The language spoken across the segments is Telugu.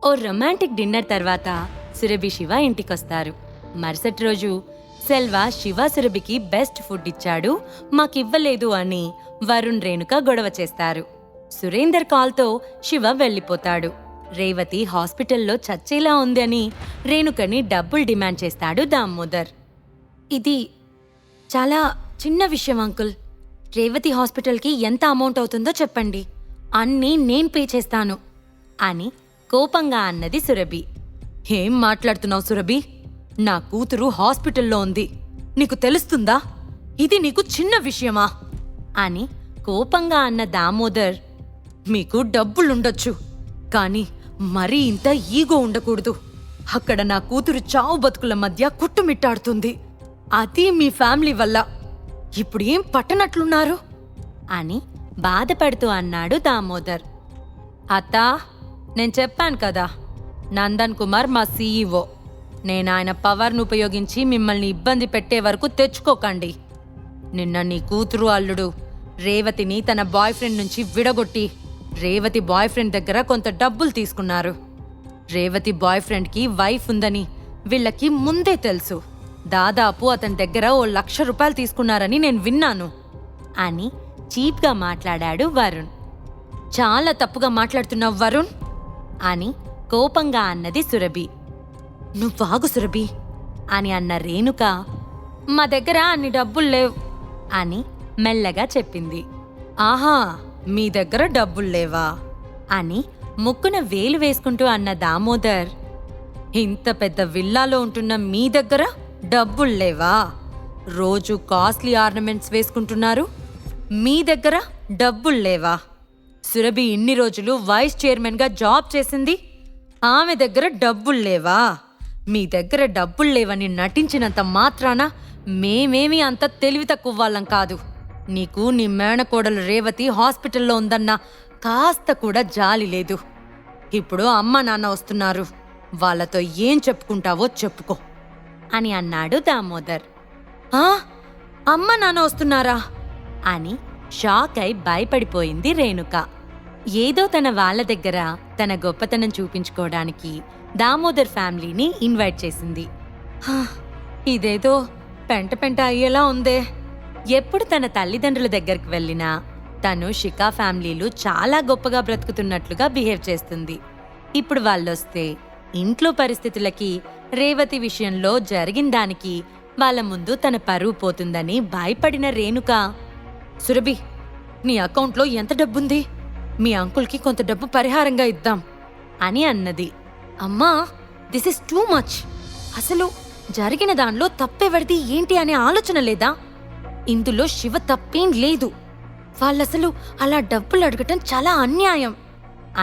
ఓ రొమాంటిక్ డిన్నర్ తర్వాత సురభి శివ ఇంటికొస్తారు. మరుసటి రోజు సెల్వ శివ సురభికి బెస్ట్ ఫుడ్ ఇచ్చాడు, మాకివ్వలేదు అని వరుణ్ రేణుక గొడవ చేస్తారు. సురేందర్ కాల్తో శివ వెళ్ళిపోతాడు. రేవతి హాస్పిటల్లో చచ్చేలా ఉంది అని రేణుకని డబ్బులు డిమాండ్ చేస్తాడు దామోదర్. ఇది చాలా చిన్న విషయం అంకుల్. రేవతి హాస్పిటల్కి ఎంత అమౌంట్ అవుతుందో చెప్పండి, అన్నీ నేను పే చేస్తాను అని కోపంగా అన్నది సురభి. ఏం మాట్లాడుతున్నావు సురభి? నా కూతురు హాస్పిటల్లో ఉంది, నీకు తెలుస్తుందా? ఇది నీకు చిన్న విషయమా అని కోపంగా అన్న దామోదర్, మీకు డబ్బులుండొచ్చు కానీ మరీ ఇంత ఈగో ఉండకూడదు. అక్కడ నా కూతురు చావు బతుకుల మధ్య కుట్టుమిట్టాడుతుంది, అది మీ ఫ్యామిలీ వల్ల. ఇప్పుడు ఏం పట్టనట్లున్నారు అని బాధపడుతూ అన్నాడు దామోదర్. అత్తా, నేను చెప్పాను కదా, నందన్ కుమార్ మా సీఈఓ. నేను ఆయన పవర్ను ఉపయోగించి మిమ్మల్ని ఇబ్బంది పెట్టే వరకు తెచ్చుకోకండి. నిన్న నీ కూతురు అల్లుడు రేవతిని తన బాయ్ ఫ్రెండ్ నుంచి విడగొట్టి రేవతి బాయ్ ఫ్రెండ్ దగ్గర కొంత డబ్బులు తీసుకున్నారు. రేవతి బాయ్ ఫ్రెండ్కి వైఫ్ ఉందని వీళ్ళకి ముందే తెలుసు. దాదాపు అతని దగ్గర ఓ 1,00,000 రూపాయలు తీసుకున్నారని నేను విన్నాను అని చీప్గా మాట్లాడాడు వరుణ్. చాలా తప్పుగా మాట్లాడుతున్నావు వరుణ్ అని కోపంగా అన్నది సురభి. నువ్వాగు సురభి అని అన్న రేణుక, మా దగ్గర అన్ని డబ్బులు లేవు అని మెల్లగా చెప్పింది. ఆహా, మీ దగ్గర డబ్బులు లేవా అని ముక్కున వేలు వేసుకుంటూ అన్న దామోదర్, ఇంత పెద్ద విల్లాలో ఉంటున్న మీ దగ్గర డబ్బులు లేవా? రోజు కాస్ట్లీ ఆర్నమెంట్స్ వేసుకుంటున్నారు, మీ దగ్గర డబ్బులు లేవా? సురభి ఇన్ని రోజులు వైస్ చైర్మన్గా జాబ్ చేసింది, ఆమె దగ్గర డబ్బులు లేవా? మీ దగ్గర డబ్బులు లేవని నటించినంత మాత్రాన మేమేమీ అంత తెలివి తక్కువ వాళ్ళం కాదు. నీకు నీ మేనకోడలు రేవతి హాస్పిటల్లో ఉందన్నా కాస్త కూడా జాలి లేదు. ఇప్పుడు అమ్మ నాన్న వస్తున్నారు, వాళ్ళతో ఏం చెప్పుకుంటావో చెప్పుకో అని అన్నాడు దామోదర్. అమ్మ నాన్న వస్తున్నారా అని షాక్ అయి భయపడిపోయింది రేణుక. ఏదో తన వాళ్ళ దగ్గర తన గొప్పతనం చూపించుకోవడానికి దామోదర్ ఫ్యామిలీని ఇన్వైట్ చేసింది. ఇదేదో పెంట పెంట అయ్యేలా ఉందే. ఎప్పుడు తన తల్లిదండ్రుల దగ్గరికి వెళ్ళినా తను శిఖా ఫ్యామిలీలు చాలా గొప్పగా బ్రతుకుతున్నట్లుగా బిహేవ్ చేస్తుంది. ఇప్పుడు వాళ్ళొస్తే ఇంట్లో పరిస్థితులకి రేవతి విషయంలో జరిగిన దానికి వాళ్ళ ముందు తన పరువు పోతుందని భయపడిన రేణుక, సురభి, నీ అకౌంట్లో ఎంత డబ్బుంది? మీ అంకుల్కి కొంత డబ్బు పరిహారంగా ఇద్దాం అని అన్నది. అమ్మా, దిస్ ఇస్ టూ మచ్. అసలు జరిగిన దానిలో తప్పెవరిది ఏంటి అనే ఆలోచన లేదా? ఇందులో శివ తప్పేం లేదు. వాళ్ళసలు అలా డబ్బులు అడగటం చాలా అన్యాయం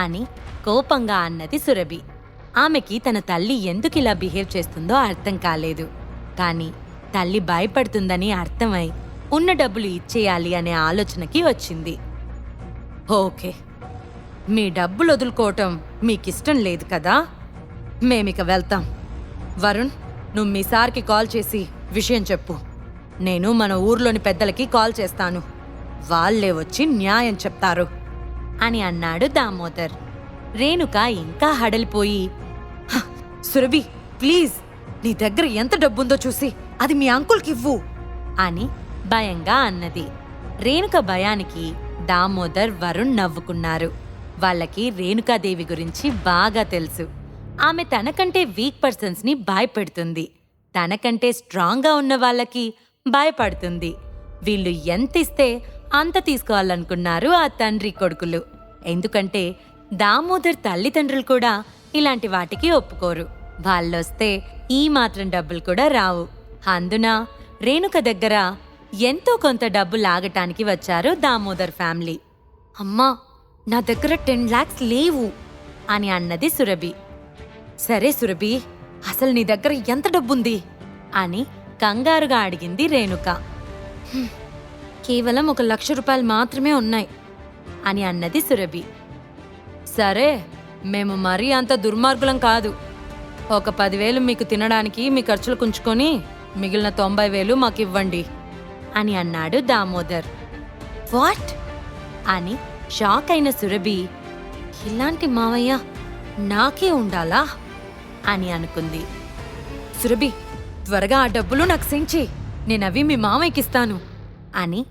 అని కోపంగా అన్నది సురభి. ఆమెకి తన తల్లి ఎందుకిలా బిహేవ్ చేస్తుందో అర్థం కాలేదు. కాని తల్లి భయపడుతుందని అర్థమై ఉన్న డబ్బులు ఇచ్చేయాలి అనే ఆలోచనకి వచ్చింది. ఓకే, మీ డబ్బులు వదులుకోవటం మీకిష్టం లేదు కదా, మేమిక వెళ్తాం. వరుణ్, నువ్వు మీ సార్కి కాల్ చేసి విషయం చెప్పు. నేను మన ఊర్లోని పెద్దలకి కాల్ చేస్తాను, వాళ్ళే వచ్చి న్యాయం చెప్తారు అని అన్నాడు దామోదర్. రేణుక ఇంకా హడలిపోయి, సురభి ప్లీజ్, నీ దగ్గర ఎంత డబ్బుందో చూసి అది మీ అంకుల్కి ఇవ్వు అని భయంగా అన్నది. రేణుక భయానికి దామోదర్, వరుణ్ నవ్వుకున్నారు. వాళ్ళకి రేణుకాదేవి గురించి బాగా తెలుసు. ఆమె తనకంటే వీక్ పర్సన్స్ని భయపెడుతుంది, తనకంటే స్ట్రాంగ్గా ఉన్న వాళ్ళకి భయపడుతుంది. వీళ్ళు ఎంత ఇస్తే అంత తీసుకోవాలనుకున్నారు ఆ తండ్రి కొడుకులు. ఎందుకంటే దామోదర్ తల్లిదండ్రులు కూడా ఇలాంటి వాటికి ఒప్పుకోరు. వాళ్ళొస్తే ఈ మాత్రం డబ్బులు కూడా రావు. అందున రేణుక దగ్గర ఎంతో కొంత డబ్బు లాగటానికి వచ్చారు దామోదర్ ఫ్యామిలీ. అమ్మా, నా దగ్గర 10 lakhs లేవు అని అన్నది సురభి. సరే సురభి, అసలు నీ దగ్గర ఎంత డబ్బుంది అని కంగారుగా అడిగింది రేణుక. కేవలం 1,00,000 రూపాయలు మాత్రమే ఉన్నాయి అని అన్నది సురభి. సరే, మేము మరీ అంత దుర్మార్గులం కాదు. ఒక 10,000 మీకు తినడానికి మీ ఖర్చులు కుంచుకొని మిగిలిన 90,000 మాకివ్వండి అని అన్నాడు దామోదర్. వాట్ అని షాక్ అయిన సురభి, ఇలాంటి మావయ్య నాకే ఉండాలా అని అనుకుంది. సురభి, త్వరగా ఆ డబ్బులు నాకు సెండ్ చెయ్, నేనవి మీ మామయ్యకిస్తాను అని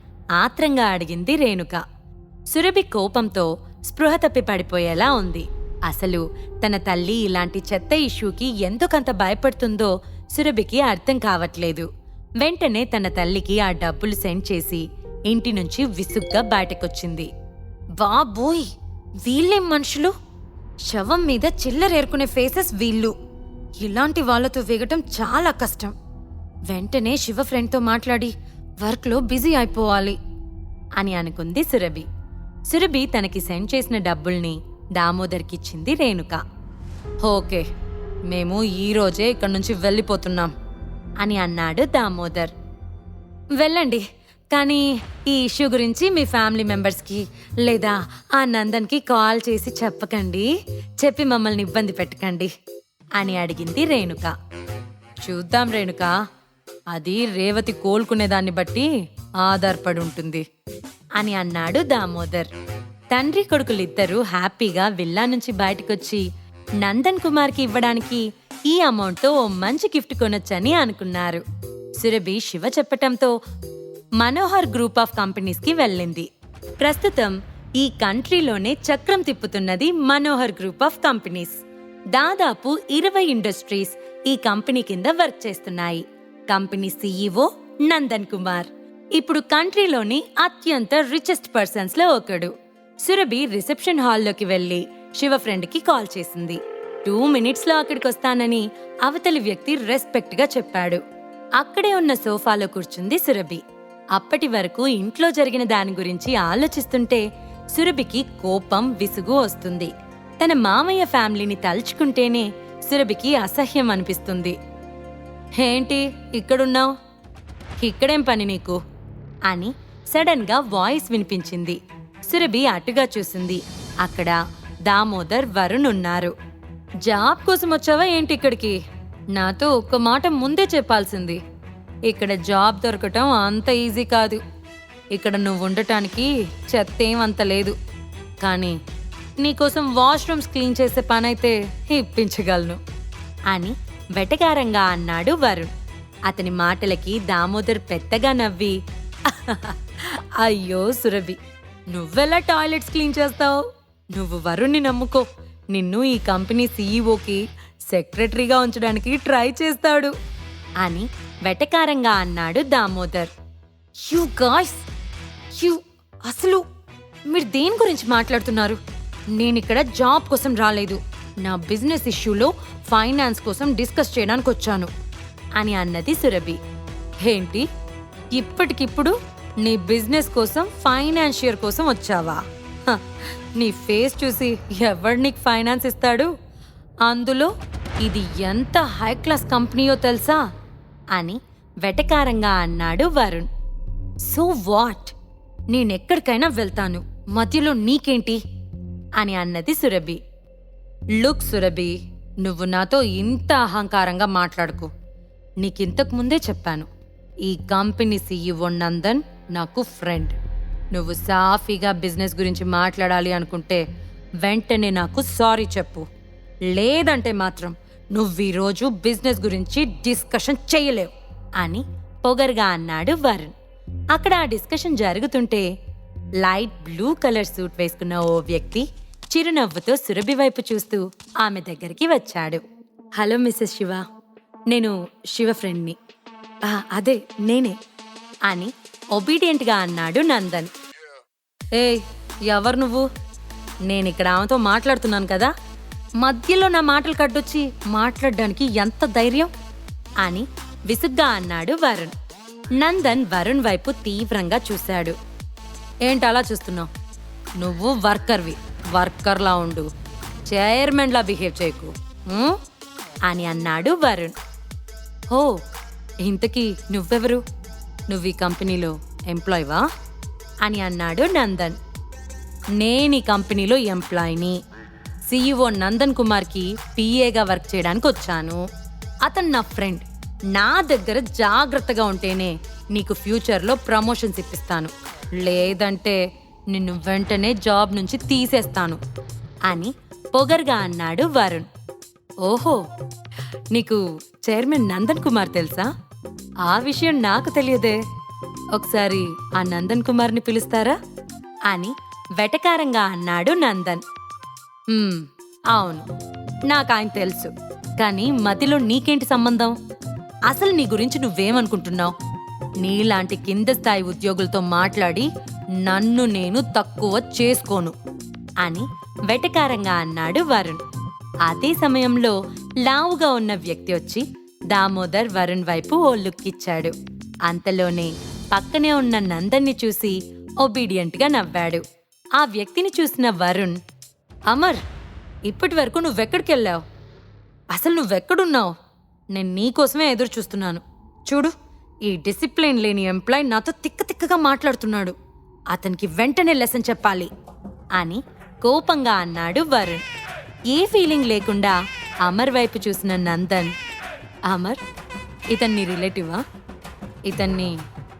ఆత్రంగా అడిగింది రేణుక. సురభి కోపంతో స్పృహ తప్పి పడిపోయేలా ఉంది. అసలు తన తల్లి ఇలాంటి చెత్త ఇష్యూకి ఎందుకంత భయపడుతుందో సురభికి అర్థం కావట్లేదు. వెంటనే తన తల్లికి ఆ డబ్బులు సెండ్ చేసి ఇంటి నుంచి విసుగ్గా బయటకొచ్చింది. బాబోయ్, వీళ్ళేం మనుషులు! శవం మీద చిల్లరేరుకునే ఫేసెస్ వీళ్ళు. ఇలాంటి వాళ్లతో వేగటం చాలా కష్టం. వెంటనే శివ ఫ్రెండ్తో మాట్లాడి వర్క్లో బిజీ అయిపోవాలి అని అనుకుంది సురభి. సురభి తనకి సెండ్ చేసిన డబ్బుల్ని దామోదర్కిచ్చింది రేణుక. ఓకే, మేము ఈరోజే ఇక్కడి నుంచి వెళ్ళిపోతున్నాం అని అన్నాడు దామోదర్. వెళ్ళండి, కానీ ఈ ఇష్యూ గురించి మీ ఫ్యామిలీ మెంబర్స్కి లేదా ఆ నందన్కి కాల్ చేసి చెప్పకండి, చెప్పి మమ్మల్ని ఇబ్బంది పెట్టకండి అని అడిగింది రేణుక. చూద్దాం రేణుక, అది రేవతి కోలుకునేదాన్ని బట్టి ఆధారపడి ఉంటుంది అని అన్నాడు దామోదర్. తండ్రి కొడుకులిద్దరూ హ్యాపీగా విల్లా నుంచి బయటకొచ్చి నందన్ కుమార్కి ఇవ్వడానికి ఈ అమౌంట్తో ఓ మంచి గిఫ్ట్ కొనొచ్చని అనుకున్నారు. సురభి శివ చెప్పటంతో మనోహర్ గ్రూప్ ఆఫ్ కంపెనీస్కి వెళ్ళింది. ప్రస్తుతం ఈ కంట్రీలోనే చక్రం తిప్పుతున్నది మనోహర్ గ్రూప్ ఆఫ్ కంపెనీస్. దాదాపు 20 ఇండస్ట్రీస్ ఈ కంపెనీ కింద వర్క్ చేస్తున్నాయి. కంపెనీ సీఈఓ నందన్ కుమార్ ఇప్పుడు కంట్రీలోని అత్యంత రిచెస్ట్ పర్సన్స్ లో ఒకడు. సురభి రిసెప్షన్ హాల్లోకి వెళ్లి శివ ఫ్రెండ్కి కాల్ చేసింది. 2 మినిట్స్లో అక్కడికొస్తానని అవతలి వ్యక్తి రెస్పెక్ట్ గా చెప్పాడు. అక్కడే ఉన్న సోఫాలో కూర్చుంది సురభి. అప్పటి వరకు ఇంట్లో జరిగిన దాని గురించి ఆలోచిస్తుంటే సురభికి కోపం, విసుగు వస్తుంది. తన మామయ్య ఫ్యామిలీని తలుచుకుంటేనే సురభికి అసహ్యం అనిపిస్తుంది. ఏంటి ఇక్కడున్నావు? ఇక్కడేం పని నీకు అని సడన్ గా వాయిస్ వినిపించింది. సురభి అటుగా చూసింది. అక్కడ దామోదర్, వరుణ్ ఉన్నారు. జాబ్ కోసం వచ్చావా ఏంటి ఇక్కడికి? నాతో ఒక్క మాట ముందే చెప్పాల్సింది. ఇక్కడ జాబ్ దొరకటం అంత ఈజీ కాదు. ఇక్కడ నువ్వు ఉండటానికి చెత్తేం అంత లేదు, కానీ నీకోసం వాష్రూమ్స్ క్లీన్ చేసే పనైతే ఇప్పించగలను అని వెటకారంగా అన్నాడు వరుణ్. అతని మాటలకి దామోదర్ పెద్దగా నవ్వి, అయ్యో సురభి, నువ్వెలా టాయిలెట్స్ క్లీన్ చేస్తావు? నువ్వు వరుణ్ని నమ్ముకో, నిన్ను ఈ కంపెనీ సీఈఓకి సెక్రటరీగా ఉంచడానికి ట్రై చేస్తాడు అని వెటకారంగా అన్నాడు దామోదర్. యూ గాయ్స్, అసలు మీరు దేని గురించి మాట్లాడుతున్నారు? నేనిక్కడ జాబ్ కోసం రాలేదు, నా బిజినెస్ ఇష్యూలో ఫైనాన్స్ కోసం డిస్కస్ చేయడానికి వచ్చాను అని అన్నది సురభి. ఏంటి, ఇప్పటికిప్పుడు నీ బిజినెస్ కోసం, ఫైనాన్షియర్ కోసం వచ్చావా? నీ ఫేస్ చూసి ఎవడు నీకు ఫైనాన్స్ ఇస్తాడు? అందులో ఇది ఎంత హై క్లాస్ కంపెనీయో తెలుసా అని వెటకారంగా అన్నాడు వరుణ్. సో వాట్, నేనెక్కడికైనా వెళ్తాను, మధ్యలో నీకేంటి అని అన్నది సురభి. లుక్ సురభి, నువ్వు నాతో ఇంత అహంకారంగా మాట్లాడుకు. నీకింతకు ముందే చెప్పాను, ఈ కంపెనీ సీఈఓ నందన్ నాకు ఫ్రెండ్. నువ్వు సాఫీగా బిజినెస్ గురించి మాట్లాడాలి అనుకుంటే వెంటనే నాకు సారీ చెప్పు, లేదంటే మాత్రం నువ్వు ఈరోజు బిజినెస్ గురించి డిస్కషన్ చేయలేవు అని పొగరుగా అన్నాడు వరుణ్. అక్కడ ఆ డిస్కషన్ జరుగుతుంటే లైట్ బ్లూ కలర్ సూట్ వేసుకున్న ఓ వ్యక్తి చిరునవ్వుతో సురభి వైపు చూస్తూ ఆమె దగ్గరికి వచ్చాడు. హలో మిస్సెస్ శివ, నేను శివ ఫ్రెండ్ని. అదే నేనే అని ఒబీడియంట్గా అన్నాడు నందన్. ఏయ్, ఎవరు నువ్వు? నేనిక్కడ ఆమెతో మాట్లాడుతున్నాను కదా, మధ్యలో నా మాటలు కట్టొచ్చి మాట్లాడడానికి ఎంత ధైర్యం అని విసుగ్గా అన్నాడు వరుణ్. నందన్ వరుణ్ వైపు తీవ్రంగా చూశాడు. ఏంటలా చూస్తున్నావు? నువ్వు వర్కర్వి, వర్కర్లా ఉండు, చైర్మన్లా బిహేవ్ చేయకు అని అన్నాడు వరుణ్. ఓ, ఇంతకీ నువ్వెవరు? నువ్వు ఈ కంపెనీలో ఎంప్లాయీవా అని అన్నాడు నందన్. నేను ఈ కంపెనీలో ఎంప్లాయీని. సీఈఓ నందన్ కుమార్కి పిఏగా వర్క్ చేయడానికి వచ్చాను. అతను నా ఫ్రెండ్. నా దగ్గర జాగ్రత్తగా ఉంటేనే నీకు ఫ్యూచర్లో ప్రమోషన్స్ ఇప్పిస్తాను, లేదంటే నిన్ను వెంటనే జాబ్ నుంచి తీసేస్తాను అని పొగరుగా అన్నాడు వరుణ్. ఓహో, నీకు చైర్మన్ నందన్ కుమార్ తెలుసా? ఆ విషయం నాకు తెలియదే. ఒకసారి ఆ నందన్ కుమార్ని పిలుస్తారా అని వెటకారంగా అన్నాడు నందన్. అవును, నాకాయన తెలుసు. కానీ మధ్యలో నీకేంటి సంబంధం? అసలు నీ గురించి నువ్వేమనుకుంటున్నావు? నీలాంటి కింద స్థాయి ఉద్యోగులతో మాట్లాడి నన్ను నేను తక్కువ చేసుకోను అని వెటకారంగా అన్నాడు వరుణ్. అదే సమయంలో లావుగా ఉన్న వ్యక్తి వచ్చి దామోదర్ వరుణ్ వైపు ఓ లుక్ ఇచ్చాడు. అంతలోనే పక్కనే ఉన్న నందన్ని చూసి ఒబీడియంట్గా నవ్వాడు. ఆ వ్యక్తిని చూసిన వరుణ్, అమర్, ఇప్పటి వరకు నువ్వెక్కడికెళ్ళావు? అసలు నువ్వెక్కడున్నావు? నేను నీకోసమే ఎదురు చూస్తున్నాను. చూడు, ఈ డిసిప్లిన్ లేని ఎంప్లాయ్ నాతో తిక్కగా మాట్లాడుతున్నాడు. అతనికి వెంటనే లెసన్ చెప్పాలి అని కోపంగా అన్నాడు వరుణ్. ఏ ఫీలింగ్ లేకుండా అమర్ వైపు చూసిన నందన్, అమర్, ఇతన్ని రిలేటివా? ఇతన్ని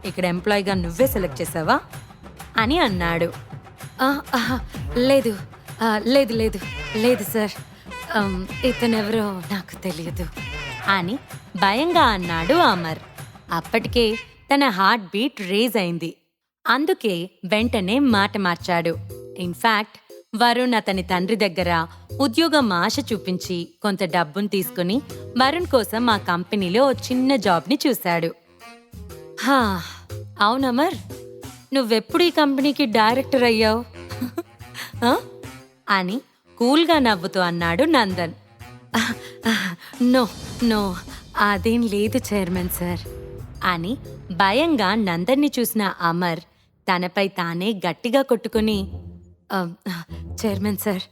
ఇక్కడ ఎంప్లాయ్గా నువ్వే సెలెక్ట్ చేసావా అని అన్నాడు. లేదు లేదు లేదు లేదు సార్, ఇతనెవరో నాకు తెలియదు అని భయంగా అన్నాడు అమర్. అప్పటికే తన హార్ట్ బీట్ రేజ్ అయింది. అందుకే వెంటనే మాట మార్చాడు. ఇన్ఫాక్ట్ వరుణ్ అతని తండ్రి దగ్గర ఉద్యోగం ఆశ చూపించి కొంత డబ్బును తీసుకుని వరుణ్ కోసం ఆ కంపెనీలో ఓ చిన్న జాబ్ని చూశాడు. అవునమర్, నువ్వెప్పుడు ఈ కంపెనీకి డైరెక్టర్ అయ్యావు అని కూల్గా నవ్వుతూ అన్నాడు నందన్. నో నో, అదేం లేదు చైర్మన్ సార్ అని భయంగా నందన్ని చూసిన అమర్ తనపై తానే గట్టిగా కొట్టుకుని, చైర్మన్ సార్,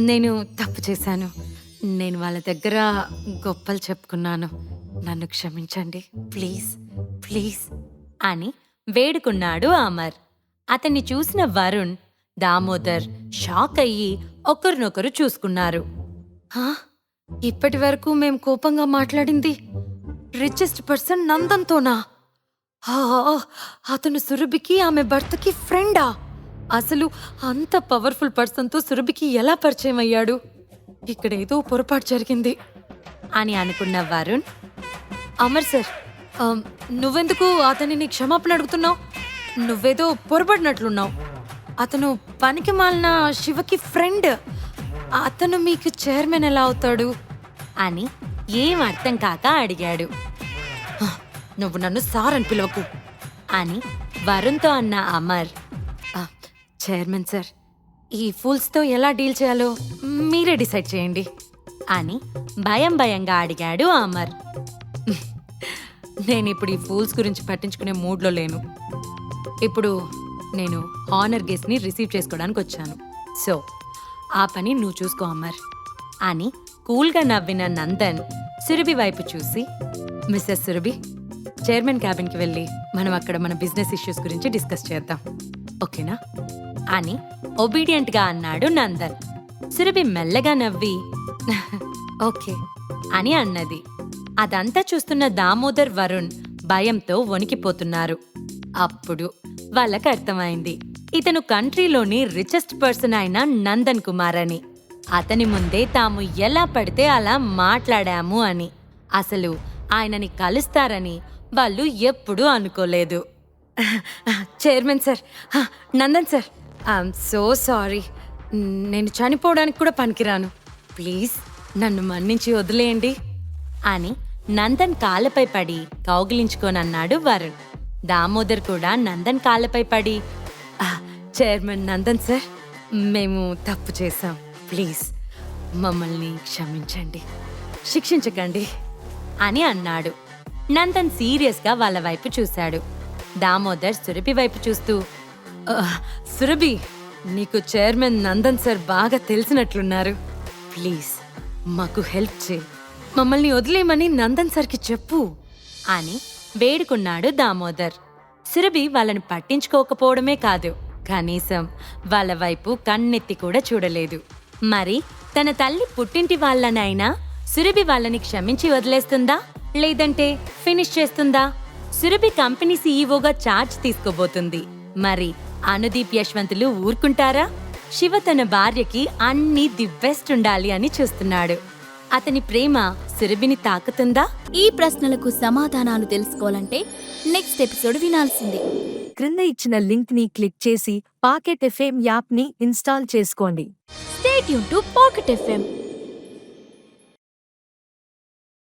నేను తప్పు చేశాను. నేను వాళ్ళ దగ్గర గొప్పలు చెప్పుకున్నాను. నన్ను క్షమించండి ప్లీజ్ ప్లీజ్ అని వేడుకున్నాడు అమర్. అతన్ని చూసిన వరుణ్, దామోదర్ షాక్ అయ్యి ఒకరినొకరు చూసుకున్నారు. ఇప్పటి వరకు మేం కోపంగా మాట్లాడింది రిచెస్ట్ పర్సన్ నందన్తోనా? అతను సురభికి ఆమె భర్తకి ఫ్రెండా? అసలు అంత పవర్ఫుల్ పర్సన్తో సురభికి ఎలా పరిచయం అయ్యాడు? ఇక్కడేదో పొరపాటు జరిగింది అని అనుకున్న వరుణ్, అమర్ సార్, నువ్వెందుకు అతనిని క్షమాపణ అడుగుతున్నావు? నువ్వేదో పొరపడినట్లున్నావు. అతను పనికి మాలిన శివకి ఫ్రెండ్. అతను మీకు చైర్మన్ ఎలా అవుతాడు అని ఏం అర్థం కాక అడిగాడు. నువ్వు నన్ను సార్ అని పిలవకు అని వరుణ్తో అన్న అమర్, చైర్మన్ సార్, ఈ ఫూల్స్తో ఎలా డీల్ చేయాలో మీరే డిసైడ్ చేయండి అని భయంగా అడిగాడు అమర్. నేనిప్పుడు ఈ ఫూల్స్ గురించి పట్టించుకునే మూడ్లో లేను. ఇప్పుడు నేను హానర్ గెస్ట్ని రిసీవ్ చేసుకోవడానికి వచ్చాను. సో ఆ పని నువ్వు చూసుకో అమర్ అని కూల్గా నవ్విన నందన్ సురభి వైపు చూసి, మిస్సెస్ సురభి, చైర్మన్ క్యాబిన్కి వెళ్ళి మనం అక్కడ మన బిజినెస్ ఇష్యూస్ గురించి డిస్కస్ చేద్దాం, ఓకేనా అని ఒబీడియంట్గా అన్నాడు నందన్. సురభి మెల్లగా నవ్వి ఓకే అని అన్నది. అదంతా చూస్తున్న దామోదర్, వరుణ్ భయంతో వణికిపోతున్నారు. అప్పుడు వాళ్ళకి అర్థమైంది, ఇతను కంట్రీలోని రిచెస్ట్ పర్సన్ అయిన నందన్ కుమార్ అని. అతని ముందే తాము ఎలా పడితే అలా మాట్లాడాము అని. అసలు ఆయనని కలుస్తారని వాళ్ళు ఎప్పుడూ అనుకోలేదు. Chairman sir, Nandan sir, I'm so sorry. నేను చనిపోవడానికి కూడా పనికిరాను. ప్లీజ్ నన్ను మన్నించి వదిలేయండి అని నందన్ కాళ్ళపై పడి కౌగిలించుకోనన్నాడు వరుణ్. దామోదర్ కూడా నందన్ కాళ్ళపై పడి, చైర్మన్ నందన్ సార్, మేము తప్పు చేశాం. ప్లీజ్ మమ్మల్ని క్షమించండి, శిక్షించకండి అని అన్నాడు. నందన్ సీరియస్గా వాళ్ళ వైపు చూశాడు. దామోదర్ సురభి వైపు చూస్తూ, సురభి, నీకు చైర్మన్ నందన్ సార్ బాగా తెలిసినట్లున్నారు. ప్లీజ్ మాకు హెల్ప్ చేయి, మమ్మల్ని వదిలేయమని నందన్ సార్కి చెప్పు అని వేడుకున్నాడు దామోదర్. సురభి వాళ్ళని పట్టించుకోకపోవడమే కాదు, కనీసం వాళ్ళ వైపు కన్నెత్తి కూడా చూడలేదు. మరి తన తల్లి పుట్టింటి వాళ్ళనైనా సురభి వాళ్ళని క్షమించి వదిలేస్తుందా, లేదంటే ఫినిష్ చేస్తుందా? సురభి కంపెనీ సీఈఓగా ఛార్జ్ తీసుకోబోతుంది. మరి అనుదీప్, యశ్వంతులు ఊరుకుంటారా? శివ తన భార్యకి అన్నీ ది బెస్ట్ ఉండాలి అని చూస్తున్నాడు. అతని ప్రేమ సురభిని తాకుతుందా? ఈ ప్రశ్నలకు సమాధానాలు తెలుసుకోవాలంటే నెక్స్ట్ ఎపిసోడ్ వినాల్సిందే. క్రింద ఇచ్చిన లింక్ ని క్లిక్ చేసి పాకెట్ ఎఫ్ఎం యాప్ ని ఇన్స్టాల్ చేసుకోండి. Stay tune to pocket FM.